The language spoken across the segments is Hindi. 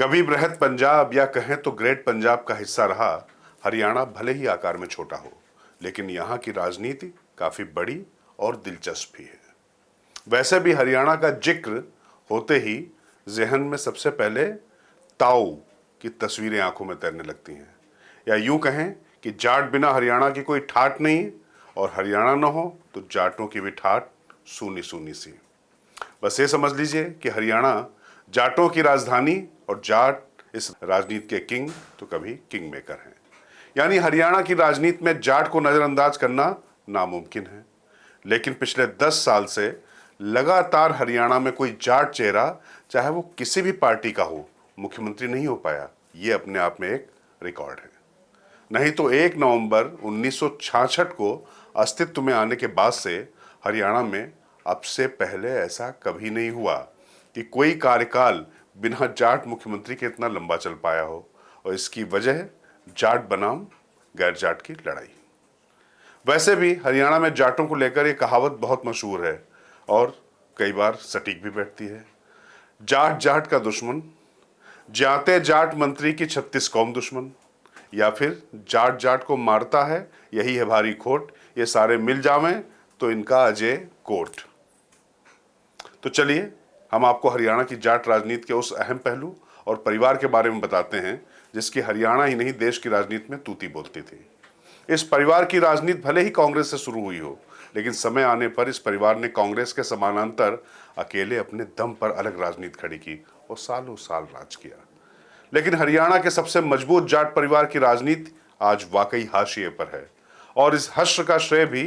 कभी बृहत पंजाब या कहें तो ग्रेट पंजाब का हिस्सा रहा हरियाणा भले ही आकार में छोटा हो, लेकिन यहाँ की राजनीति काफी बड़ी और दिलचस्प भी है। वैसे भी हरियाणा का जिक्र होते ही जहन में सबसे पहले ताऊ की तस्वीरें आंखों में तैरने लगती हैं, या यूं कहें कि जाट बिना हरियाणा की कोई ठाट नहीं, और हरियाणा न हो तो जाटों की भी ठाट सूनी सूनी सी। बस ये समझ लीजिए कि हरियाणा जाटों की राजधानी और जाट इस राजनीति के किंग तो कभी किंग मेकर हैं। यानी हरियाणा की राजनीति में जाट को नजरअंदाज करना नामुमकिन है। लेकिन पिछले 10 साल से लगातार हरियाणा में कोई जाट चेहरा, चाहे वो किसी भी पार्टी का हो, मुख्यमंत्री नहीं हो पाया। ये अपने आप में एक रिकॉर्ड है। नहीं तो 1 नवंबर 1966 को अस्तित्व में आने के बाद से हरियाणा में अब से पहले ऐसा कभी नहीं हुआ कि कोई कार्यकाल बिना जाट मुख्यमंत्री के इतना लंबा चल पाया हो, और इसकी वजह जाट बनाम गैर जाट की लड़ाई। वैसे भी हरियाणा में जाटों को लेकर यह कहावत बहुत मशहूर है और कई बार सटीक भी बैठती है। जाट जाट का दुश्मन, जाते जाट मंत्री की 36 कौम दुश्मन, या फिर जाट जाट को मारता है यही है भारी खोट, ये सारे मिल जावें तो इनका अजय कोट। तो चलिए हम आपको हरियाणा की जाट राजनीति के उस अहम पहलू और परिवार के बारे में बताते हैं जिसकी हरियाणा ही नहीं देश की राजनीति में तूती बोलती थी। इस परिवार की राजनीति भले ही कांग्रेस से शुरू हुई हो, लेकिन समय आने पर इस परिवार ने कांग्रेस के समानांतर अकेले अपने दम पर अलग राजनीति खड़ी की और सालों साल राज किया। लेकिन हरियाणा के सबसे मजबूत जाट परिवार की राजनीति आज वाकई हाशिए पर है, और इस हश्र का श्रेय भी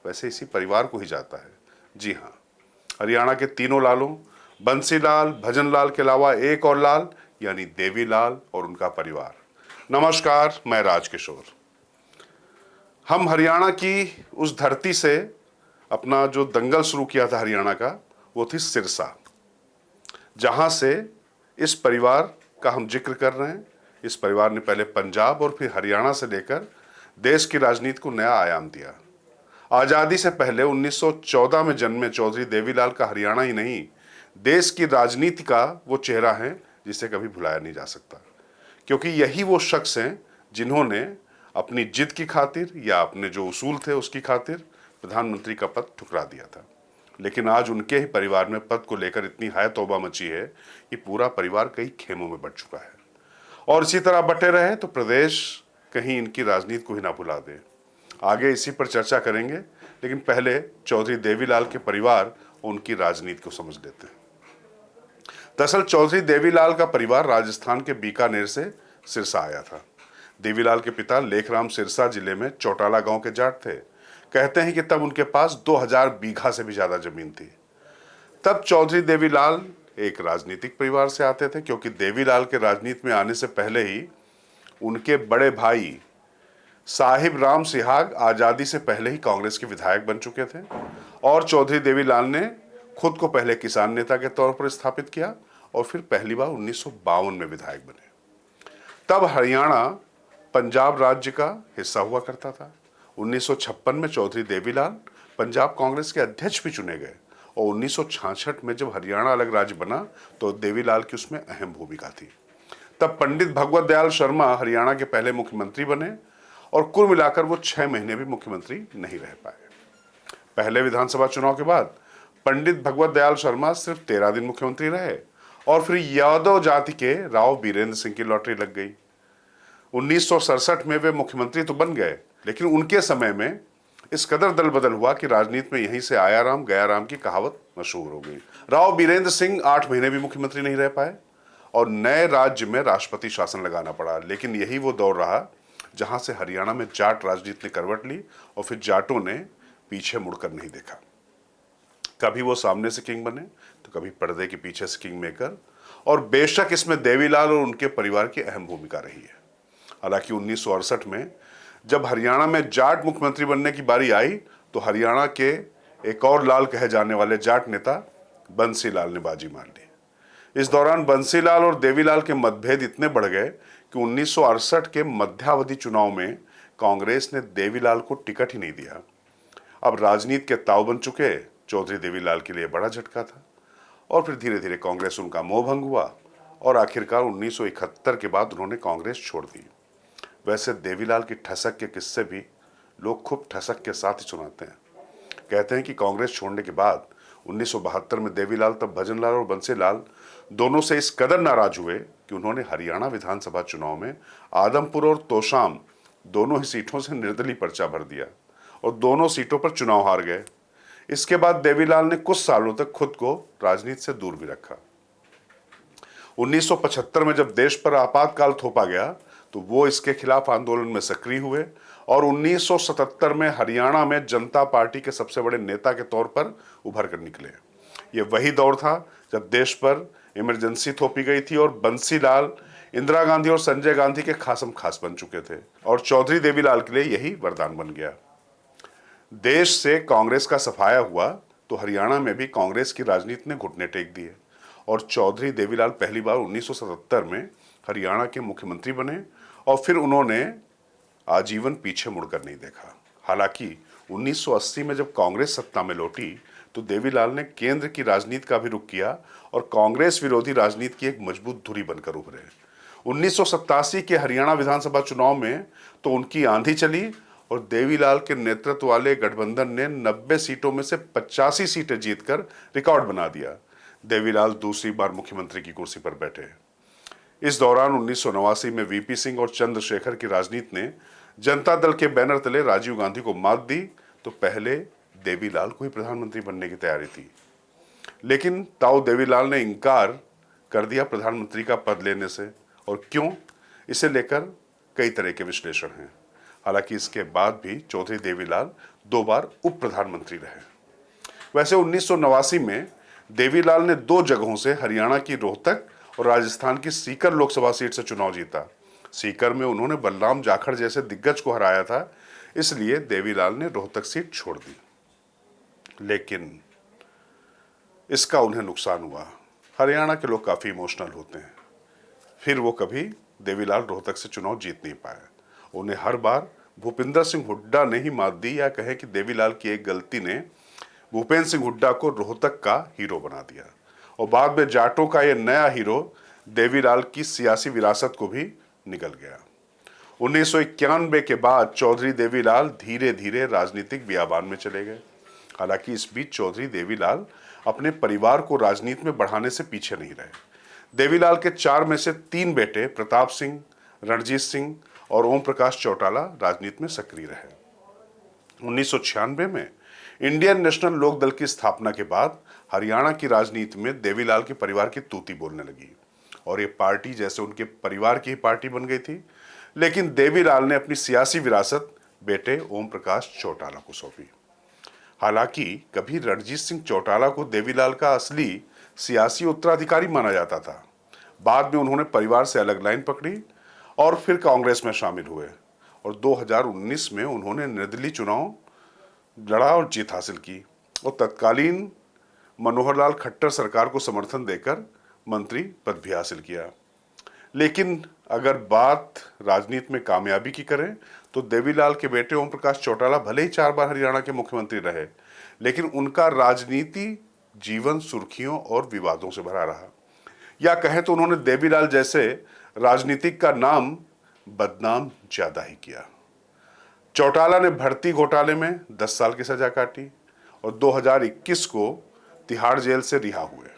वैसे इसी परिवार को ही जाता है। जी हाँ, हरियाणा के तीनों लालों बंसीलाल, भजनलाल के अलावा एक और लाल यानी देवीलाल और उनका परिवार। नमस्कार, मैं राजकिशोर। हम हरियाणा की उस धरती से अपना जो दंगल शुरू किया था हरियाणा का, वो थी सिरसा, जहां से इस परिवार का हम जिक्र कर रहे हैं। इस परिवार ने पहले पंजाब और फिर हरियाणा से लेकर देश की राजनीति को नया आयाम दिया। आजादी से पहले 1914 में जन्मे चौधरी देवीलाल का हरियाणा ही नहीं, देश की राजनीति का वो चेहरा है जिसे कभी भुलाया नहीं जा सकता, क्योंकि यही वो शख्स हैं जिन्होंने अपनी जिद की खातिर या अपने जो उसूल थे उसकी खातिर प्रधानमंत्री का पद ठुकरा दिया था। लेकिन आज उनके ही परिवार में पद को लेकर इतनी हाय तौबा मची है कि पूरा परिवार कई खेमों में बंट चुका है, और इसी तरह बटे रहे तो प्रदेश कहीं इनकी राजनीति को ही ना भुला दे। आगे इसी पर चर्चा करेंगे, लेकिन पहले चौधरी देवीलाल के परिवार और उनकी राजनीति को समझ लेते हैं। दरअसल चौधरी देवीलाल का परिवार राजस्थान के बीकानेर से सिरसा आया था। देवीलाल के पिता लेखराम सिरसा जिले में चौटाला गांव के जाट थे। कहते हैं कि तब उनके पास 2000 बीघा से भी ज्यादा जमीन थी। तब चौधरी देवीलाल एक राजनीतिक परिवार से आते थे, क्योंकि देवीलाल के राजनीति में आने से पहले ही उनके बड़े भाई साहिब राम सिहाग आजादी से पहले ही कांग्रेस के विधायक बन चुके थे, और चौधरी देवीलाल ने खुद को पहले किसान नेता के तौर पर स्थापित किया और फिर पहली बार 1952 में विधायक बने। तब हरियाणा पंजाब राज्य का हिस्सा हुआ करता था। 1956 में चौधरी देवीलाल पंजाब कांग्रेस के अध्यक्ष भी चुने गए, और 1966 में जब हरियाणा अलग राज्य बना तो देवीलाल की उसमें अहम भूमिका थी। तब पंडित भगवत दयाल शर्मा हरियाणा के पहले मुख्यमंत्री बने, और कुल मिलाकर वो 6 महीने भी मुख्यमंत्री नहीं रह पाए। पहले विधानसभा चुनाव के बाद पंडित भगवत दयाल शर्मा सिर्फ 13 दिन मुख्यमंत्री रहे, और फिर यादव जाति के राव बीरेंद्र सिंह की लॉटरी लग गई। 1967 में वे मुख्यमंत्री तो बन गए, लेकिन उनके समय में इस कदर दल बदल हुआ कि राजनीति में यहीं से आया राम गया राम की कहावत मशहूर हो गई। राव बीरेंद्र सिंह 8 महीने भी मुख्यमंत्री नहीं रह पाए, और नए राज्य में राष्ट्रपति शासन लगाना पड़ा। लेकिन यही वो दौर रहा जहां से हरियाणा में जाट राजनीति ने करवट ली, और फिर जाटों ने पीछे मुड़कर नहीं देखा। कभी वो सामने से किंग बने तो कभी पर्दे के पीछे से किंग मेकर, और बेशक इसमें देवीलाल और उनके परिवार की अहम भूमिका रही है। हालांकि 1968 में जब हरियाणा में जाट मुख्यमंत्री बनने की बारी आई तो हरियाणा के एक और लाल कहे जाने वाले जाट नेता बंसीलाल ने बाजी मार ली। इस दौरान बंसीलाल और देवीलाल के मतभेद इतने बढ़ गए कि 1968 के मध्यावधि चुनाव में कांग्रेस ने देवीलाल को टिकट ही नहीं दिया। अब राजनीति के ताव बन चुके चौधरी देवीलाल के लिए बड़ा झटका था, और फिर धीरे धीरे कांग्रेस उनका मोह भंग हुआ और आखिरकार 1971 के बाद उन्होंने कांग्रेस छोड़ दी। वैसे देवीलाल की ठसक के किस्से भी लोग खूब ठसक के साथ ही सुनाते हैं। कहते हैं कि कांग्रेस छोड़ने के बाद 1972 में देवीलाल तब भजनलाल और बंसीलाल दोनों से इस कदर नाराज हुए कि उन्होंने हरियाणा विधानसभा चुनाव में आदमपुर और तोशाम दोनों ही सीटों से निर्दलीय पर्चा भर दिया और दोनों सीटों पर चुनाव हार गए। इसके बाद देवीलाल ने कुछ सालों तक खुद को राजनीति से दूर भी रखा। 1975 में जब देश पर आपातकाल थोपा गया तो वो इसके खिलाफ आंदोलन में सक्रिय हुए और 1977 में हरियाणा में जनता पार्टी के सबसे बड़े नेता के तौर पर उभर कर निकले। ये वही दौर था जब देश पर इमरजेंसी थोपी गई थी और बंसीलाल इंदिरा गांधी और संजय गांधी के खासम खास बन चुके थे और चौधरी देवीलाल के लिए यही वरदान बन गया। देश से कांग्रेस का सफाया हुआ तो हरियाणा में भी कांग्रेस की राजनीति ने घुटने टेक दिए और चौधरी देवीलाल पहली बार 1977 में हरियाणा के मुख्यमंत्री बने और फिर उन्होंने आजीवन पीछे मुड़कर नहीं देखा। हालांकि 1980 में जब कांग्रेस सत्ता में लौटी तो देवीलाल ने केंद्र की राजनीति का भी रुख किया और कांग्रेस विरोधी राजनीति की एक मजबूत धुरी बनकर उभरे। 1987 के हरियाणा विधानसभा चुनाव में तो उनकी आंधी चली और देवीलाल के नेतृत्व वाले गठबंधन ने 90 सीटों में से 85 सीटें जीतकर रिकॉर्ड बना दिया। देवीलाल दूसरी बार मुख्यमंत्री की कुर्सी पर बैठे। इस दौरान 1989 में वीपी सिंह और चंद्रशेखर की राजनीति ने जनता दल के बैनर तले राजीव गांधी को मात दी तो पहले देवीलाल को ही प्रधानमंत्री बनने की तैयारी थी, लेकिन ताऊ देवीलाल ने इनकार कर दिया प्रधानमंत्री का पद लेने से। और क्यों, इसे लेकर कई तरह के विश्लेषण हैं। हालांकि इसके बाद भी चौधरी देवीलाल 2 बार उप प्रधानमंत्री रहे। वैसे 1989 में देवीलाल ने 2 जगहों से हरियाणा की रोहतक और राजस्थान की सीकर लोकसभा सीट से चुनाव जीता। सीकर में उन्होंने बलराम जाखड़ जैसे दिग्गज को हराया था, इसलिए देवीलाल ने रोहतक सीट छोड़ दी। लेकिन इसका उन्हें नुकसान हुआ। हरियाणा के लोग काफी इमोशनल होते हैं। फिर वो कभी देवीलाल रोहतक से चुनाव जीत नहीं पाए। उन्हें हर बार भूपिंदर सिंह हुड्डा ने ही मात दी, या कहे कि देवीलाल की एक गलती ने भूपेंद्र सिंह हुड्डा को रोहतक का हीरो बना दिया और बाद में जाटों का यह नया हीरो देवीलाल की सियासी विरासत को भी निगल गया। 1991 के बाद चौधरी देवीलाल धीरे धीरे राजनीतिक बियाबान में चले गए। हालांकि इस बीच चौधरी देवीलाल अपने परिवार को राजनीति में बढ़ाने से पीछे नहीं रहे। देवीलाल के 4 में से 3 बेटे प्रताप सिंह, रणजीत सिंह और ओम प्रकाश चौटाला राजनीति में सक्रिय रहे। 1996 में इंडियन नेशनल लोक दल की स्थापना के बाद हरियाणा की राजनीति में देवीलाल के परिवार की तूती बोलने लगी और ये पार्टी जैसे उनके परिवार की ही पार्टी बन गई थी। लेकिन देवीलाल ने अपनी सियासी विरासत बेटे ओम प्रकाश चौटाला को सौंपी। हालांकि कभी रणजीत सिंह चौटाला को देवीलाल का असली सियासी उत्तराधिकारी माना जाता था। बाद में उन्होंने परिवार से अलग लाइन पकड़ी और फिर कांग्रेस में शामिल हुए और 2019 में उन्होंने निर्दलीय चुनाव लड़ा और जीत हासिल की और तत्कालीन मनोहर लाल खट्टर सरकार को समर्थन देकर मंत्री पद भी हासिल किया। लेकिन अगर बात राजनीति में कामयाबी की करें तो देवीलाल के बेटे ओम प्रकाश चौटाला भले ही 4 बार हरियाणा के मुख्यमंत्री रहे, लेकिन उनका राजनीति जीवन सुर्खियों और विवादों से भरा रहा। या कहें तो उन्होंने देवीलाल जैसे राजनीतिक का नाम बदनाम ज्यादा ही किया। चौटाला ने भर्ती घोटाले में 10 साल की सजा काटी और 2021 को तिहाड़ जेल से रिहा हुए।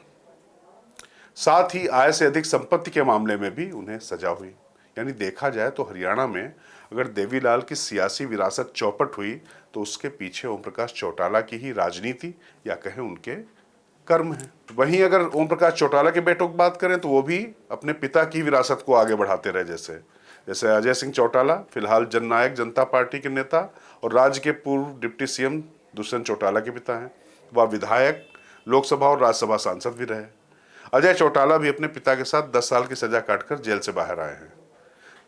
साथ ही आय से अधिक संपत्ति के मामले में भी उन्हें सजा हुई। यानी देखा जाए तो हरियाणा में अगर देवीलाल की सियासी विरासत चौपट हुई तो उसके पीछे ओम प्रकाश चौटाला की ही राजनीति या कहें उनके कर्म है। वहीं अगर ओम प्रकाश चौटाला के बेटों की बात करें तो वो भी अपने पिता की विरासत को आगे बढ़ाते रहे। जैसे अजय सिंह चौटाला फिलहाल जननायक जनता पार्टी के नेता और राज्य के पूर्व डिप्टी सीएम दुष्यंत चौटाला के पिता हैं। वह विधायक, लोकसभा और राज्यसभा सांसद भी रहे। अजय चौटाला भी अपने पिता के साथ 10 साल की सजा काटकर जेल से बाहर आए हैं।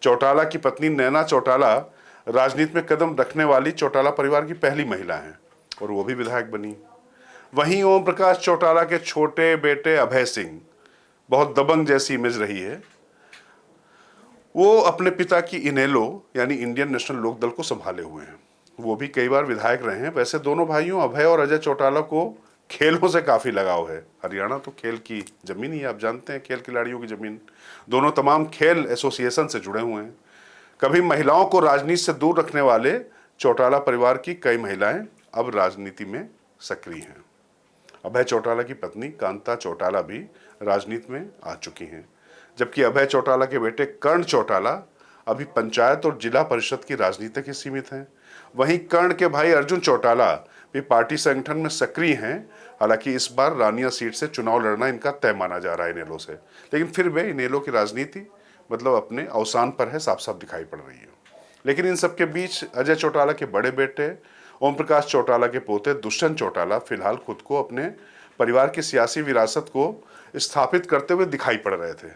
चौटाला की पत्नी नैना चौटाला राजनीति में कदम रखने वाली चौटाला परिवार की पहली महिला हैं और वो भी विधायक बनी। वहीं ओम प्रकाश चौटाला के छोटे बेटे अभय सिंह, बहुत दबंग जैसी इमेज रही है, वो अपने पिता की इनेलो यानी इंडियन नेशनल लोक दल को संभाले हुए हैं। वो भी कई बार विधायक रहे हैं। वैसे दोनों भाइयों अभय और अजय चौटाला को खेलों से काफ़ी लगाव है। हरियाणा तो खेल की ज़मीन ही है, आप जानते हैं, खेल खिलाड़ियों की ज़मीन। दोनों तमाम खेल एसोसिएशन से जुड़े हुए हैं। कभी महिलाओं को राजनीति से दूर रखने वाले चौटाला परिवार की कई महिलाएं अब राजनीति में सक्रिय हैं। अभय चौटाला की पत्नी कांता चौटाला भी राजनीति में आ चुकी हैं, जबकि अभय चौटाला के बेटे कर्ण चौटाला अभी पंचायत और जिला परिषद की राजनीति के सीमित हैं। वहीं कर्ण के भाई अर्जुन चौटाला भी पार्टी संगठन में सक्रिय हैं। हालांकि इस बार रानिया सीट से चुनाव लड़ना इनका तय माना जा रहा है इनेलो से, लेकिन फिर भी इनेलो की राजनीति मतलब अपने अवसान पर है, साफ साफ दिखाई पड़ रही है। लेकिन इन सबके बीच अजय चौटाला के बड़े बेटे ओम प्रकाश चौटाला के पोते दुष्यंत चौटाला फिलहाल खुद को अपने परिवार की सियासी विरासत को स्थापित करते हुए दिखाई पड़ रहे थे।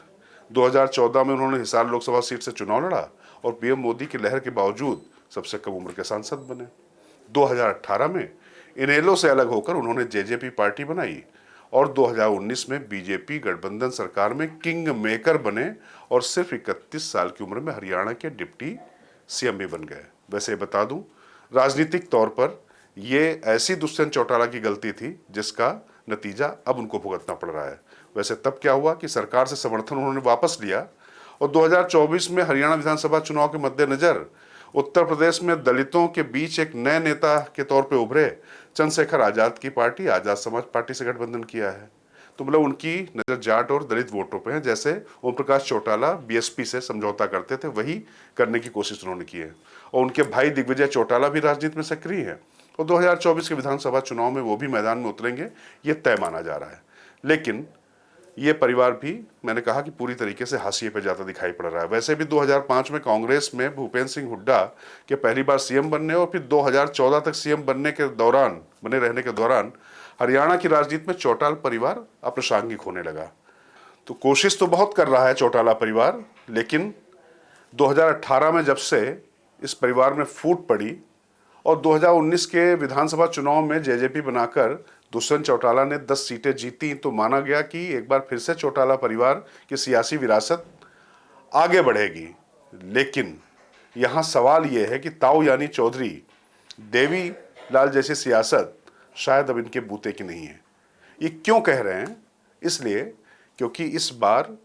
2014 में उन्होंने हिसार लोकसभा सीट से चुनाव लड़ा और पीएम मोदी की लहर के बावजूद सबसे कम उम्र के सांसद बने। 2018 में इनेलो से अलग होकर उन्होंने जेजेपी पार्टी बनाई और 2019 में बीजेपी गठबंधन सरकार में किंग मेकर बने और सिर्फ 31 साल की उम्र में हरियाणा के डिप्टी सीएम भी बन गए। वैसे बता दूं, राजनीतिक तौर पर ये ऐसी दुष्यंत चौटाला की गलती थी जिसका नतीजा अब उनको भुगतना पड़ रहा है। वैसे तब क्या हुआ कि सरकार से समर्थन उन्होंने वापस लिया और 2024 में हरियाणा विधानसभा चुनाव के मद्देनजर उत्तर प्रदेश में दलितों के बीच एक नए नेता के तौर पे उभरे चंद्रशेखर आजाद की पार्टी आजाद समाज पार्टी से गठबंधन किया है। तो मतलब उनकी नजर जाट और दलित वोटों पे है। जैसे ओम प्रकाश चौटाला बीएसपी से समझौता करते थे, वही करने की कोशिश उन्होंने की है। और उनके भाई दिग्विजय चौटाला भी राजनीति में सक्रिय है और 2024 के विधानसभा चुनाव में वो भी मैदान में उतरेंगे, ये तय माना जा रहा है। लेकिन ये परिवार भी, मैंने कहा कि पूरी तरीके से हाशिए पे जाता दिखाई पड़ रहा है। वैसे भी 2005 में कांग्रेस में भूपेंद्र सिंह हुड्डा के पहली बार सीएम बनने और फिर 2014 तक सीएम बने रहने के दौरान हरियाणा की राजनीति में चौटाला परिवार अप्रासंगिक होने लगा। तो कोशिश तो बहुत कर रहा है चौटाला परिवार, लेकिन 2018 में जब से इस परिवार में फूट पड़ी और 2019 के विधानसभा चुनाव में जेजेपी बनाकर दुष्यंत चौटाला ने 10 सीटें जीती, तो माना गया कि एक बार फिर से चौटाला परिवार की सियासी विरासत आगे बढ़ेगी। लेकिन यहाँ सवाल ये है कि ताऊ यानी चौधरी देवी लाल जैसी सियासत शायद अब इनके बूते की नहीं है। ये क्यों कह रहे हैं? इसलिए क्योंकि इस बार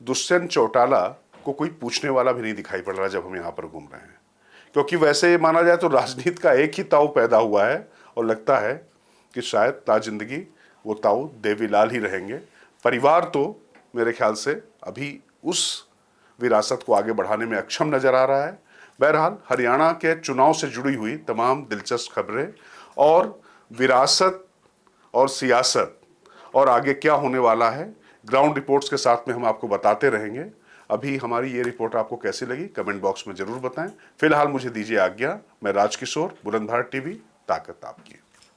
दुष्यंत चौटाला को कोई पूछने वाला भी नहीं दिखाई पड़ रहा जब हम यहाँ पर घूम रहे हैं। क्योंकि वैसे माना जाए तो राजनीति का एक ही ताऊ पैदा हुआ है और लगता है कि शायद ताजिंदगी वो ताऊ देवीलाल ही रहेंगे। परिवार तो मेरे ख्याल से अभी उस विरासत को आगे बढ़ाने में अक्षम नजर आ रहा है। बहरहाल हरियाणा के चुनाव से जुड़ी हुई तमाम दिलचस्प खबरें और विरासत और सियासत और आगे क्या होने वाला है, ग्राउंड रिपोर्ट्स के साथ में हम आपको बताते रहेंगे। अभी हमारी ये रिपोर्ट आपको कैसी लगी कमेंट बॉक्स में जरूर बताएं। फिलहाल मुझे दीजिए आज्ञा। मैं राजकिशोर, बुलंदशहर टीवी, ताकत आपकी।